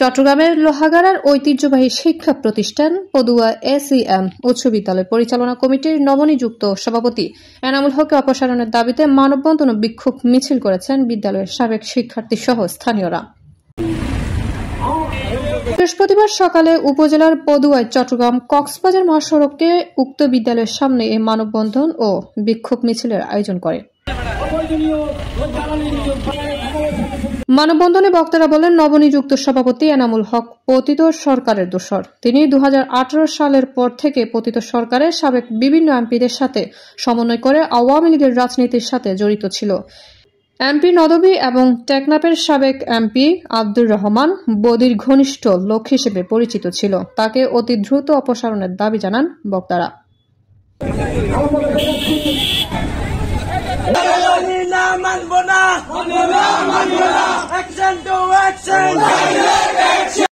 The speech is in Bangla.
চট্টগ্রামের লোহাগাড়ার ঐতিহ্যবাহী শিক্ষা প্রতিষ্ঠান পদুয়া এসইএম উচ্চ বিদ্যালয় পরিচালনা কমিটির নবনিযুক্ত সভাপতি এনামুল হককে অপসারণের দাবিতে মানববন্ধন ও বিক্ষোভ মিছিল করেছেন বিদ্যালয়ের সাবেক শিক্ষার্থী সহ স্থানীয়রা। বৃহস্পতিবার সকালে উপজেলার পদুয়ায় চট্টগ্রাম কক্সবাজার মহাসড়কে উক্ত বিদ্যালয়ের সামনে এই মানববন্ধন ও বিক্ষোভ মিছিলের আয়োজন করে। মানববন্ধনে বক্তারা বলেন, নবনিযুক্ত সভাপতি এনামুল হক পতিত সরকারের দোসর। তিনি 2018 সালের পর থেকে পতিত সরকারের সাবেক বিভিন্ন এমপিদের সাথে সমন্বয় করে আওয়ামী লীগের রাজনীতির সাথে জড়িত ছিল। এমপি নদবী এবং টেকনাফের সাবেক এমপি আব্দুর রহমান বদির ঘনিষ্ঠ লোক হিসেবে পরিচিত ছিল। তাকে অতি দ্রুত অপসারণের দাবি জানান বক্তারা। মানব না, অ্যাকশন টু অ্যাকশন।